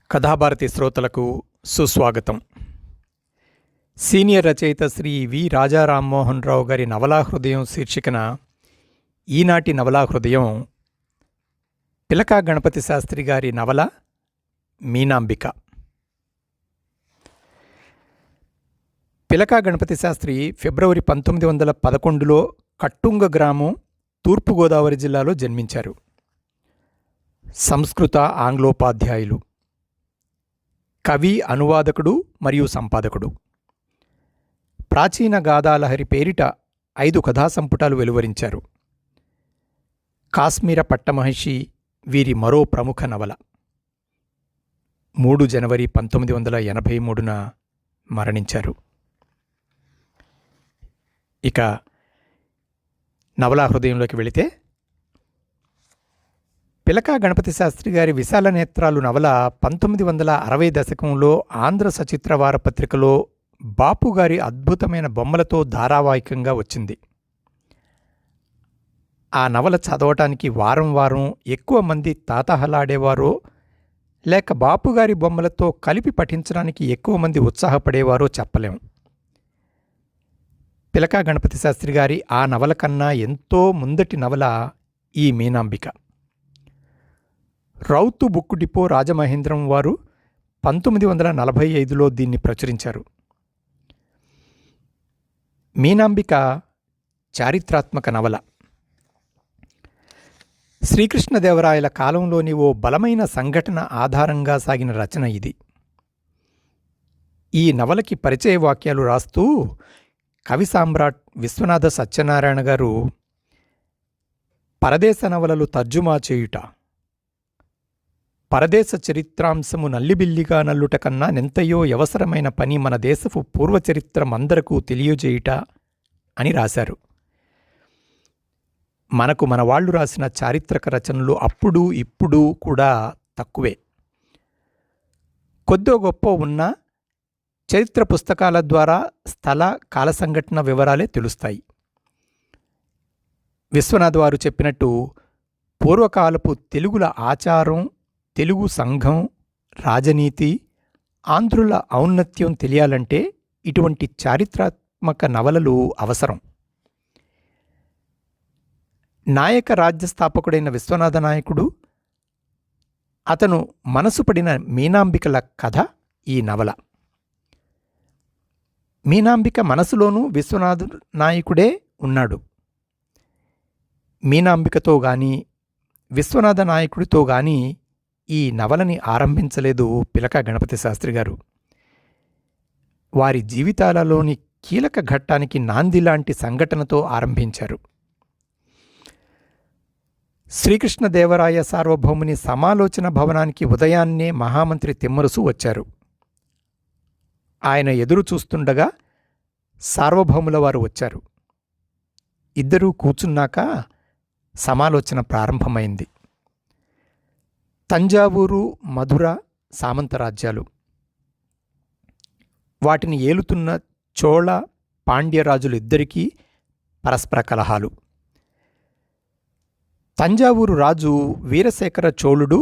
కథాభారతి శ్రోతలకు సుస్వాగతం. సీనియర్ రచయిత శ్రీ వి రాజా రామ్మోహన్ రావు గారి నవలా హృదయం శీర్షికన ఈనాటి నవలా హృదయం పిలకా గణపతి శాస్త్రి గారి నవల మీనాంబిక. పిలకా గణపతి శాస్త్రి ఫిబ్రవరి 1911లో కట్టుంగ గ్రామం, తూర్పుగోదావరి జిల్లాలో జన్మించారు. సంస్కృత ఆంగ్లోపాధ్యాయులు, కవి, అనువాదకుడు మరియు సంపాదకుడు. ప్రాచీన గాథాలహరి పేరిట 5 కథా సంపుటాలు వెలువరించారు. కాశ్మీర పట్టమహిషి వీరి మరో ప్రముఖ నవల. 3 జనవరి 1983న మరణించారు. ఇక నవలా హృదయంలోకి వెళితే, పిలకా గణపతి శాస్త్రి గారి విశాల నేత్రాలు నవల 1960 దశకంలో ఆంధ్ర సచిత్ర వారపత్రికలో బాపుగారి అద్భుతమైన బొమ్మలతో ధారావాహికంగా వచ్చింది. ఆ నవల చదవటానికి వారం వారం ఎక్కువ మంది తాతహలాడేవారో లేక బాపుగారి బొమ్మలతో కలిపి పఠించడానికి ఎక్కువ మంది ఉత్సాహపడేవారో చెప్పలేం. పిలకా గణపతి శాస్త్రి గారి ఆ నవల కన్నా ఎంతో ముందటి నవల ఈ మీనాంబిక. రౌతు బుక్కు డిపో రాజమహేంద్రం వారు 1945లో దీన్ని ప్రచురించారు. మీనాంబిక చారిత్రాత్మక నవల. శ్రీకృష్ణదేవరాయల కాలంలోని ఓ బలమైన సంఘటన ఆధారంగా సాగిన రచన ఇది. ఈ నవలకి పరిచయ వాక్యాలు రాస్తూ కవి సామ్రాట్ విశ్వనాథ సత్యనారాయణ గారు, పరదేశ నవలలు తర్జుమా చేయుట, పరదేశ చరిత్రాంశము నల్లిబిల్లిగా నల్లుట కన్నా నెంతయో అవసరమైన పని మన దేశపు పూర్వచరిత్రమందరకు తెలియజేయుట అని రాశారు. మనకు మనవాళ్లు రాసిన చారిత్రక రచనలు అప్పుడు ఇప్పుడు కూడా తక్కువే. కొద్దో గొప్ప ఉన్నా చరిత్ర పుస్తకాల ద్వారా స్థల కాల సంఘటన వివరాలే తెలుస్తాయి. విశ్వనాథ్ వారు చెప్పినట్టు పూర్వకాలపు తెలుగుల ఆచారం, తెలుగు సంఘం, రాజనీతి, ఆంధ్రుల ఔన్నత్యం తెలియాలంటే ఇటువంటి చారిత్రాత్మక నవలలు అవసరం. నాయక రాజ్యస్థాపకుడైన విశ్వనాథ నాయకుడు, అతను మనసు పడిన మీనాంబికల కథ ఈ నవల. మీనాంబిక మనసులోనూ విశ్వనాథ నాయకుడే ఉన్నాడు. మీనాంబికతో గాని విశ్వనాథ నాయకుడితో గాని ఈ నవలని ఆరంభించలేదు పిలకా గణపతి శాస్త్రి గారు. వారి జీవితాలలోని కీలక ఘట్టానికి నాందిలాంటి సంఘటనతో ఆరంభించారు. శ్రీకృష్ణదేవరాయ సార్వభౌముని సమాలోచన భవనానికి ఉదయాన్నే మహామంత్రి తిమ్మరుసు వచ్చారు. ఆయన ఎదురు చూస్తుండగా సార్వభౌముల వారు వచ్చారు. ఇద్దరూ కూర్చున్నాక సమాలోచన ప్రారంభమైంది. తంజావూరు, మధుర సామంతరాజ్యాలు, వాటిని ఏలుతున్న చోళ, పాండ్యరాజులిద్దరికీ పరస్పర కలహాలు. తంజావూరు రాజు వీరశేఖర చోళుడు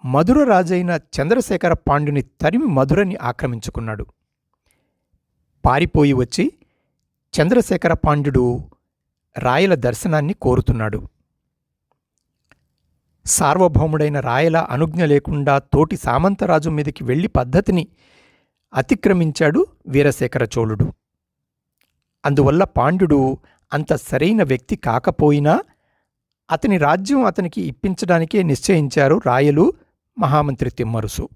మధుర రాజైన చంద్రశేఖర పాండ్యుని తరిమి మధురని ఆక్రమించుకున్నాడు. పారిపోయి వచ్చి చంద్రశేఖర పాండ్యుడు రాయల దర్శనాన్ని కోరుతున్నాడు. సార్వభౌముడైన రాయల అనుజ్ఞ లేకుండా తోటి సామంతరాజు మీదకి వెళ్లి పద్ధతిని అతిక్రమించాడు వీరశేఖర చోళుడు. అందువల్ల పాండ్యుడు అంత సరైన వ్యక్తి కాకపోయినా అతని రాజ్యం అతనికి ఇప్పించడానికే నిశ్చయించారు రాయలు, మహామంత్రి తిమ్మరుసు.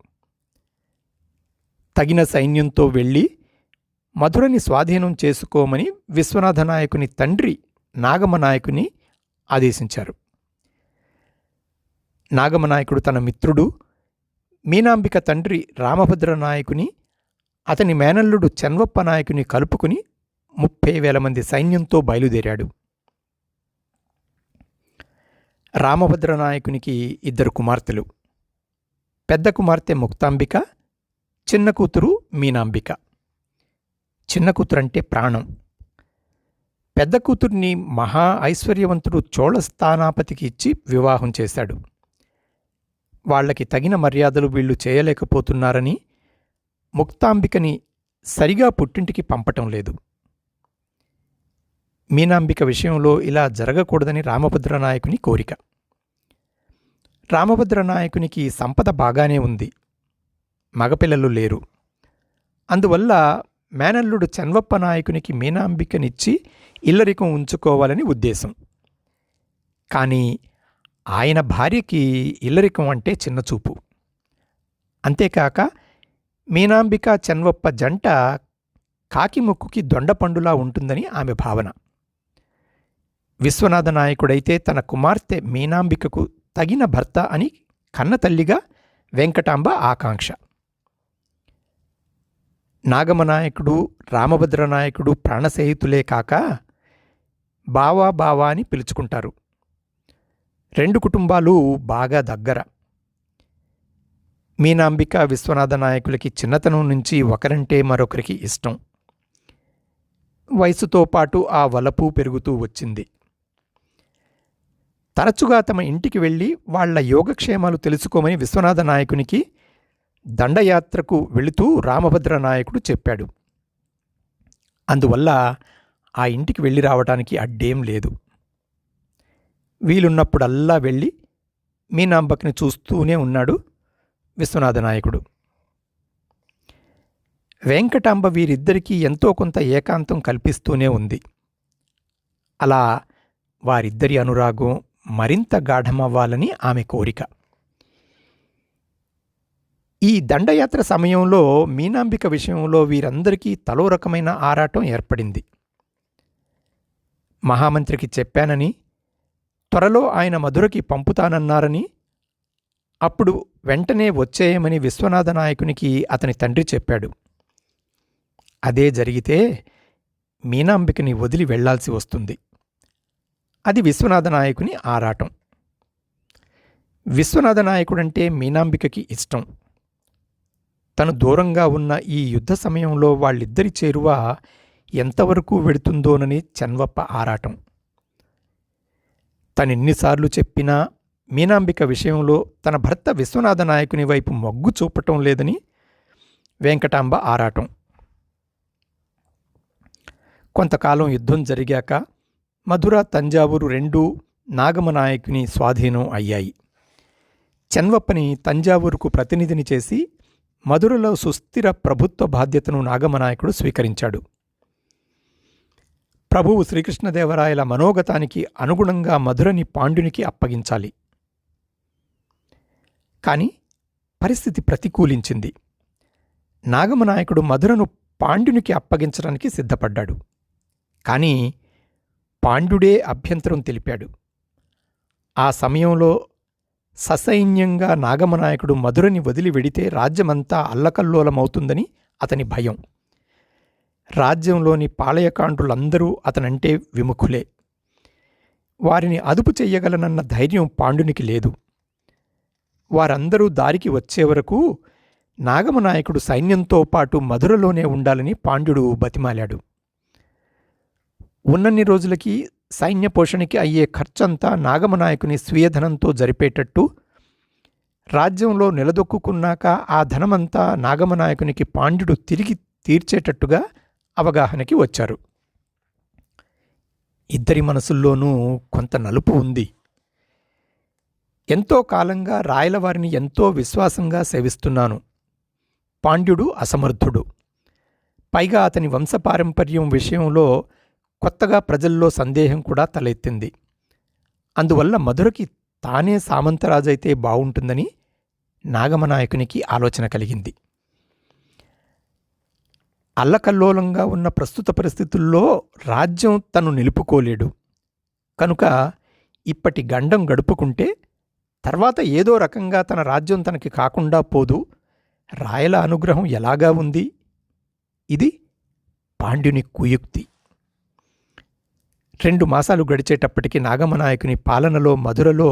తగిన సైన్యంతో వెళ్ళి మధురని స్వాధీనం చేసుకోమని విశ్వనాథ నాయకుని తండ్రి నాగమనాయకుని ఆదేశించారు. నాగమనాయకుడు తన మిత్రుడు మీనాంబిక తండ్రి రామభద్ర నాయకుని, అతని మేనల్లుడు చెన్వప్ప నాయకుని కలుపుకుని 30,000 మంది సైన్యంతో బయలుదేరాడు. రామభద్ర నాయకునికి 2 కుమార్తెలు. పెద్ద కుమార్తె ముక్తాంబిక, చిన్న కూతురు మీనాంబిక. చిన్న కూతురంటే ప్రాణం. పెద్ద కూతుర్ని మహా ఐశ్వర్యవంతుడు చోళ స్థానాపతికి ఇచ్చి వివాహం చేశాడు. వాళ్ళకి తగిన మర్యాదలు వీళ్ళు చేయలేకపోతున్నారని ముక్తాంబికని సరిగా పుట్టింటికి పంపటం లేదు. మీనాంబిక విషయంలో ఇలా జరగకూడదని రామభద్రనాయకుని కోరిక. రామభద్రనాయకునికి సంపద బాగానే ఉంది, మగపిల్లలు లేరు. అందువల్ల మేనల్లుడు చెన్వప్ప నాయకునికి మీనాంబికనిచ్చి ఇల్లరికం ఉంచుకోవాలని ఉద్దేశం. కానీ ఆయన భార్యకి ఇల్లరికం అంటే చిన్నచూపు. అంతేకాక మీనాంబిక చెన్వప్ప జంట కాకిముక్కుకి దొండపండులా ఉంటుందని ఆమె భావన. విశ్వనాథ నాయకుడైతే తన కుమార్తె మీనాంబికకు తగిన భర్త అని కన్నతల్లిగా వెంకటాంబ ఆకాంక్ష. నాగమనాయకుడు రామభద్రనాయకుడు ప్రాణస్నేహితులే కాక బావా బావా అని పిలుచుకుంటారు. రెండు కుటుంబాలు బాగా దగ్గర. మీనాంబిక విశ్వనాథ నాయకులకి చిన్నతనం నుంచి ఒకరంటే మరొకరికి ఇష్టం. వయసుతో పాటు ఆ వలపు పెరుగుతూ వచ్చింది. తరచుగా తమ ఇంటికి వెళ్ళి వాళ్ల యోగక్షేమాలు తెలుసుకోమని విశ్వనాథ నాయకునికి దండయాత్రకు వెళుతూ రామభద్ర నాయకుడు చెప్పాడు. అందువల్ల ఆ ఇంటికి వెళ్ళి రావటానికి అడ్డేం లేదు. వీలున్నప్పుడల్లా వెళ్ళి మీనాంబకిని చూస్తూనే ఉన్నాడు విశ్వనాథ నాయకుడు. వెంకటాంబ వీరిద్దరికీ ఎంతో కొంత ఏకాంతం కల్పిస్తూనే ఉంది. అలా వారిద్దరి అనురాగం మరింత గాఢమవ్వాలని ఆమె కోరిక. ఈ దండయాత్ర సమయంలో మీనాంబిక విషయంలో వీరందరికీ తలో రకమైన ఆరాటం ఏర్పడింది. మహామంత్రికి చెప్పానని, త్వరలో ఆయన మధురకి పంపుతానన్నారని, అప్పుడు వెంటనే వచ్చేయమని విశ్వనాథ నాయకునికి అతని తండ్రి చెప్పాడు. అదే జరిగితే మీనాంబికని వదిలి వెళ్లాల్సి వస్తుంది. అది విశ్వనాథ నాయకుని ఆరాటం. విశ్వనాథ నాయకుడంటే మీనాంబికకి ఇష్టం. తను దూరంగా ఉన్న ఈ యుద్ధ సమయంలో వాళ్ళిద్దరి చేరువ ఎంతవరకు వెడుతుందోనని చెన్వప్ప ఆరాటం. తనెన్నిసార్లు చెప్పినా మీనాంబిక విషయంలో తన భర్త విశ్వనాథ నాయకుని వైపు మొగ్గు చూపటం లేదని వెంకటాంబ ఆరాటం. కొంతకాలం యుద్ధం జరిగాక మధుర, తంజావూరు రెండూ నాగమనాయకుని స్వాధీనం అయ్యాయి. చెన్వప్పని తంజావూరుకు ప్రతినిధిని చేసి మధురలో సుస్థిర ప్రభుత్వ బాధ్యతను నాగమనాయకుడు స్వీకరించాడు. ప్రభువు శ్రీకృష్ణదేవరాయల మనోగతానికి అనుగుణంగా మధురని పాండ్యునికి అప్పగించాలి. కాని పరిస్థితి ప్రతికూలించింది. నాగమనాయకుడు మధురను పాండ్యునికి అప్పగించడానికి సిద్ధపడ్డాడు. కానీ పాండ్యుడే అభ్యంతరం తెలిపాడు. ఆ సమయంలో ససైన్యంగా నాగమనాయకుడు మధురని వదిలి వెడితే రాజ్యమంతా అల్లకల్లోలమవుతుందని అతని భయం. రాజ్యంలోని పాళయకాండ్రులందరూ అతనంటే విముఖులే. వారిని అదుపు చెయ్యగలనన్న ధైర్యం పాండ్యునికి లేదు. వారందరూ దారికి వచ్చేవరకు నాగమనాయకుడు సైన్యంతో పాటు మధురలోనే ఉండాలని పాండ్యుడు బతిమాలాడు. ఉన్నన్ని రోజులకి సైన్య పోషణకి అయ్యే ఖర్చంతా నాగమనాయకుని స్వీయధనంతో జరిపేటట్టు, రాజ్యంలో నిలదొక్కున్నాక ఆ ధనమంతా నాగమనాయకునికి పాండ్యుడు తిరిగి తీర్చేటట్టుగా అవగాహనకి వచ్చారు. ఇద్దరి మనసుల్లోనూ కొంత నలుపు ఉంది. ఎంతో కాలంగా రాయలవారిని ఎంతో విశ్వాసంగా సేవిస్తున్నాను. పాండ్యుడు అసమర్థుడు. పైగా అతని వంశపారంపర్యం విషయంలో కొత్తగా ప్రజల్లో సందేహం కూడా తలెత్తింది. అందువల్ల మధురకి తానే సామంతరాజైతే బావుంటుందని నాగమనాయకునికి ఆలోచన కలిగింది. అల్లకల్లోలంగా ఉన్న ప్రస్తుత పరిస్థితుల్లో రాజ్యం తను నిలుపుకోలేడు. కనుక ఇప్పటి గండం గడుపుకుంటే తర్వాత ఏదో రకంగా తన రాజ్యం తనకి కాకుండా పోదు. రాయల అనుగ్రహం ఎలాగా ఉంది? ఇది పాండ్యుని కుయుక్తి. 2 మాసాలు గడిచేటప్పటికి నాగమనాయకుని పాలనలో మధురలో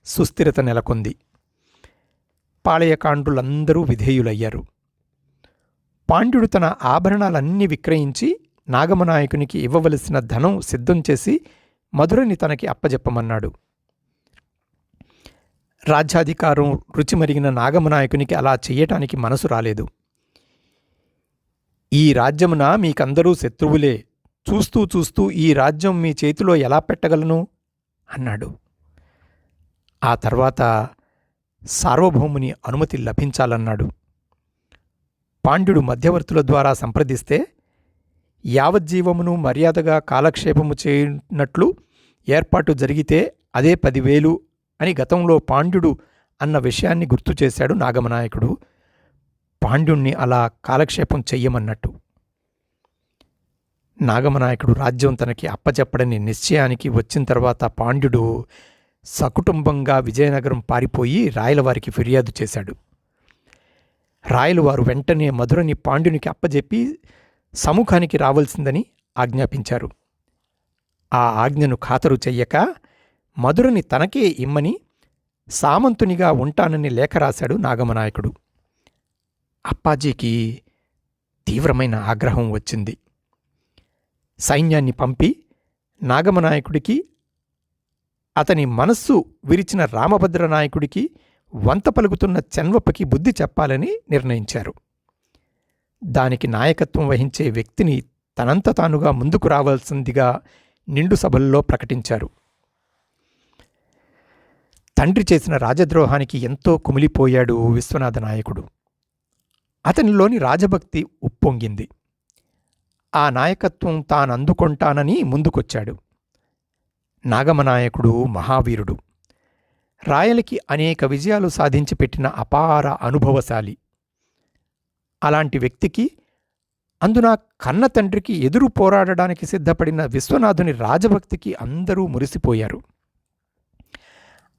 సుస్థిరత నెలకొంది. పాళయకాండ్రులందరూ విధేయులయ్యారు. పాండ్యుడు తన ఆభరణాలన్నీ విక్రయించి నాగమనాయకునికి ఇవ్వవలసిన ధనం సిద్ధం చేసి మధురని తనకి అప్పజెప్పమన్నాడు. రాజ్యాధికారం రుచి మరిగిన నాగమనాయకునికి అలా చెయ్యటానికి మనసు రాలేదు. ఈ రాజ్యమున మీకందరూ శత్రువులే, చూస్తూ చూస్తూ ఈ రాజ్యం మీ చేతిలో ఎలా పెట్టగలను అన్నాడు. ఆ తర్వాత సార్వభౌముని అనుమతి లభించాలన్నాడు. పాండ్యుడు మధ్యవర్తుల ద్వారా సంప్రదిస్తే యావజ్జీవమును మర్యాదగా కాలక్షేపము చేయనట్లు ఏర్పాటు జరిగితే అదే 10,000 అని గతంలో పాండ్యుడు అన్న విషయాన్ని గుర్తు చేశాడు నాగమనాయకుడు, పాండ్యుణ్ణి అలా కాలక్షేపం చెయ్యమన్నట్టు. నాగమనాయకుడు రాజ్యం తనకి అప్పచెప్పడని నిశ్చయానికి వచ్చిన తర్వాత పాండ్యుడు సకుటుంబంగా విజయనగరం పారిపోయి రాయలవారికి ఫిర్యాదు చేశాడు. రాయలవారు వెంటనే మధురని పాండ్యునికి అప్పజెప్పి సముఖానికి రావాల్సిందని ఆజ్ఞాపించారు. ఆ ఆజ్ఞను ఖాతరు చెయ్యక మధురని తనకే ఇమ్మని సామంతునిగా ఉంటానని లేఖ రాశాడు నాగమనాయకుడు. అప్పాజీకి తీవ్రమైన ఆగ్రహం వచ్చింది. సైన్యాన్ని పంపి నాగమనాయకుడికి, అతని మనస్సు విరిచిన రామభద్ర నాయకుడికి వంత పలుకుతున్న చెన్వప్పకి బుద్ధి చెప్పాలని నిర్ణయించారు. దానికి నాయకత్వం వహించే వ్యక్తిని తనంత తానుగా ముందుకు రావాల్సిందిగా నిండు సభల్లో ప్రకటించారు. తండ్రి చేసిన రాజద్రోహానికి ఎంతో కుమిలిపోయాడు విశ్వనాథ నాయకుడు. అతనిలోని రాజభక్తి ఉప్పొంగింది. ఆ నాయకత్వం తానందుకొంటానని ముందుకొచ్చాడు. నాగమనాయకుడు మహావీరుడు, రాయలకి అనేక విజయాలు సాధించి పెట్టిన అపార అనుభవశాలి. అలాంటి వ్యక్తికి, అందున కన్న తండ్రికి ఎదురు పోరాడడానికి సిద్ధపడిన విశ్వనాథుని రాజభక్తికి అందరూ మురిసిపోయారు.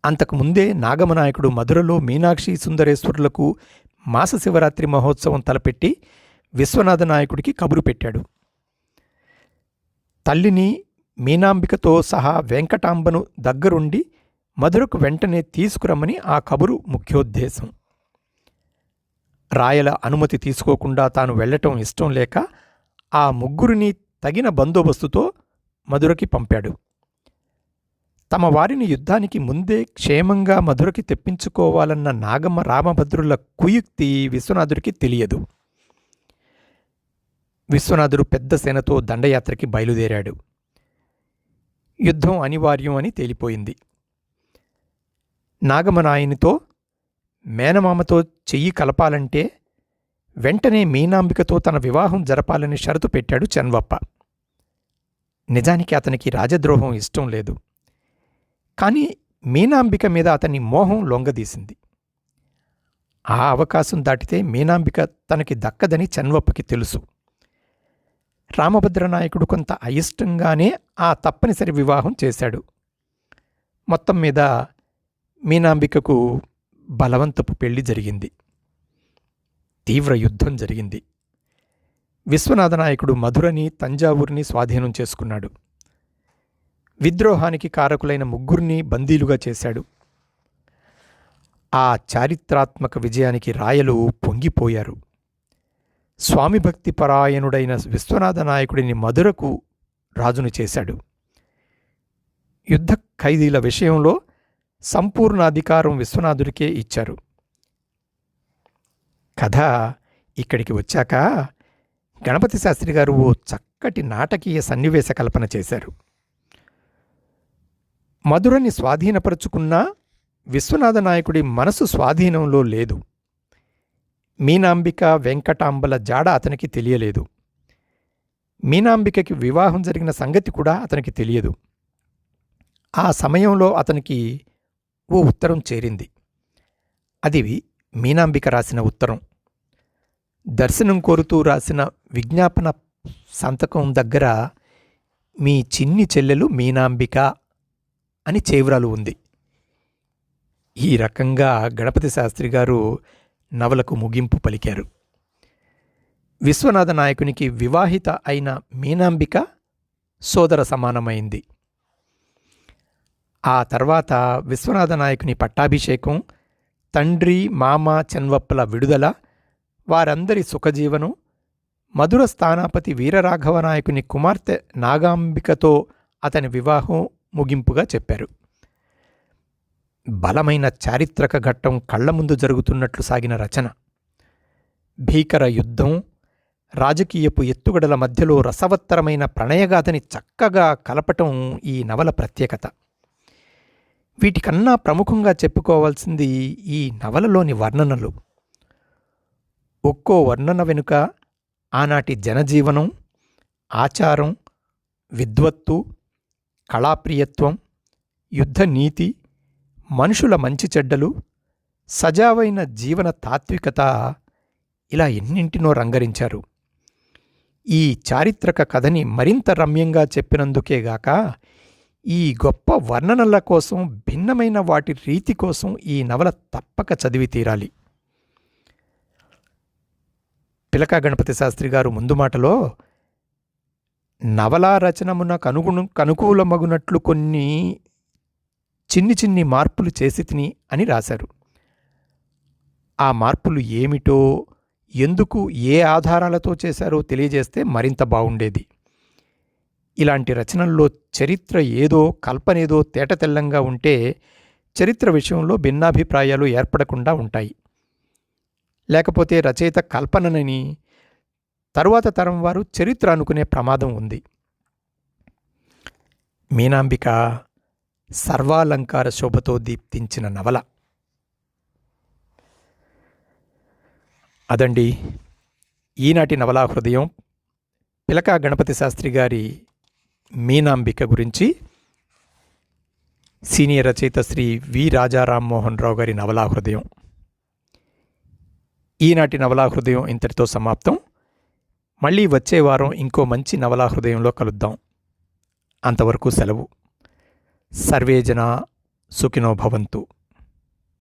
అంతకుముందే నాగమనాయకుడు మధురలో మీనాక్షి సుందరేశ్వరులకు మాస శివరాత్రి మహోత్సవం తలపెట్టి విశ్వనాథ నాయకుడికి కబురు పెట్టాడు. తల్లిని మీనాంబికతో సహా వెంకటాంబను దగ్గరుండి మధురకు వెంటనే తీసుకురమ్మని ఆ కబురు ముఖ్యోద్దేశం. రాయల అనుమతి తీసుకోకుండా తాను వెళ్లటం ఇష్టం లేక ఆ ముగ్గురిని తగిన బందోబస్తుతో మధురకి పంపాడు. తమ వారిని యుద్ధానికి ముందే క్షేమంగా మధురకి తెప్పించుకోవాలన్న నాగమ్మ రామభద్రుల కుయుక్తి విశ్వనాథుడికి తెలియదు. విశ్వనాథుడు పెద్ద సేనతో దండయాత్రకి బయలుదేరాడు. యుద్ధం అనివార్యం అని తేలిపోయింది. నాగమనాయనితో మేనమామతో చెయ్యి కలపాలంటే వెంటనే మీనాంబికతో తన వివాహం జరపాలని షరతు పెట్టాడు చెన్వప్ప. నిజానికి అతనికి రాజద్రోహం ఇష్టం లేదు. కానీ మీనాంబిక మీద అతని మోహం లొంగదీసింది. ఆ అవకాశం దాటితే మీనాంబిక తనకి దక్కదని చెన్వప్పకి తెలుసు. రామభద్రనాయకుడు కొంత అయిష్టంగానే ఆ తప్పనిసరి వివాహం చేశాడు. మొత్తం మీద మీనాంబికకు బలవంతపు పెళ్లి జరిగింది. తీవ్ర యుద్ధం జరిగింది. విశ్వనాథనాయకుడు మధురని, తంజావూరుని స్వాధీనం చేసుకున్నాడు. విద్రోహానికి కారకులైన ముగ్గురిని బందీలుగా చేశాడు. ఆ చారిత్రాత్మక విజయానికి రాయలు పొంగిపోయారు. స్వామిభక్తి పరాయణుడైన విశ్వనాథ నాయకుడిని మధురకు రాజును చేశాడు. యుద్ధ ఖైదీల విషయంలో సంపూర్ణ అధికారం విశ్వనాథుడికే ఇచ్చారు. కథ ఇక్కడికి వచ్చాక గణపతి శాస్త్రి గారు ఓ చక్కటి నాటకీయ సన్నివేశ కల్పన చేశారు. మధురని స్వాధీనపరుచుకున్నా విశ్వనాథ నాయకుడి మనసు స్వాధీనంలో లేదు. మీనాంబిక, వెంకటాంబల జాడ అతనికి తెలియలేదు. మీనాంబికకి వివాహం జరిగిన సంగతి కూడా అతనికి తెలియదు. ఆ సమయంలో అతనికి ఓ ఉత్తరం చేరింది. అది మీనాంబిక రాసిన ఉత్తరం. దర్శనం కోరుతూ రాసిన విజ్ఞాపన సంతకం దగ్గర మీ చిన్ని చెల్లెలు మీనాంబిక అని చేవ్రాలు ఉంది. ఈ రకంగా గణపతి శాస్త్రి గారు నవలకు ముగింపు పలికారు. విశ్వనాథ నాయకునికి వివాహిత అయిన మీనాంబిక సోదర సమానమైంది. ఆ తర్వాత విశ్వనాథ నాయకుని పట్టాభిషేకం, తండ్రి, మామ చెన్వప్పల విడుదల, వారందరి సుఖజీవనం, మధుర స్థానాపతి వీరరాఘవ నాయకుని కుమార్తె నాగాంబికతో అతని వివాహం ముగింపుగా చెప్పారు. బలమైన చారిత్రక ఘట్టం కళ్ల ముందు జరుగుతున్నట్లు సాగిన రచన. భీకర యుద్ధం, రాజకీయపు ఎత్తుగడల మధ్యలో రసవత్తరమైన ప్రణయగాథని చక్కగా కలపటం ఈ నవల ప్రత్యేకత. వీటికన్నా ప్రముఖంగా చెప్పుకోవాల్సింది ఈ నవలలోని వర్ణనలు. ఒక్కో వర్ణన వెనుక ఆనాటి జనజీవనం, ఆచారం, విద్వత్తు, కళాప్రియత్వం, యుద్ధనీతి, మనుషుల మంచి చెడ్డలు, సజావైన జీవన తాత్వికత ఇలా ఎన్నింటినో రంగరించారు. ఈ చారిత్రక కథని మరింత రమ్యంగా చెప్పినందుకేగాక ఈ గొప్ప వర్ణనల కోసం, భిన్నమైన వాటి రీతి కోసం ఈ నవల తప్పక చదివి తీరాలి. పిలక గణపతి శాస్త్రి గారు ముందు మాటలో నవలా రచనమునకు అనుకూలమగునట్లు కొన్ని చిన్ని మార్పులు చేసి తిని అని రాశారు. ఆ మార్పులు ఏమిటో, ఎందుకు, ఏ ఆధారాలతో చేశారో తెలియజేస్తే మరింత బాగుండేది. ఇలాంటి రచనల్లో చరిత్ర ఏదో, కల్పనేదో తేటతెల్లంగా ఉంటే చరిత్ర విషయంలో భిన్నాభిప్రాయాలు ఏర్పడకుండా ఉంటాయి. లేకపోతే రచయిత కల్పనని తరువాత తరం వారు చరిత్ర అనుకునే ప్రమాదం ఉంది. మీనాంబిక సర్వాలంకార శోభతో దీప్తించిన నవల. అదండి ఈనాటి నవలా హృదయం. పిలక గణపతి శాస్త్రి గారి మీనాంబిక గురించి సీనియర్ రచయిత శ్రీ వి రాజా రామ్మోహన్ రావు గారి నవలా హృదయం. ఈనాటి నవలా హృదయం ఇంతటితో సమాప్తం. మళ్ళీ వచ్చే వారం ఇంకో మంచి నవలా హృదయంలో కలుద్దాం. అంతవరకు సెలవు. సర్వే జనా సుఖినో భవంతు.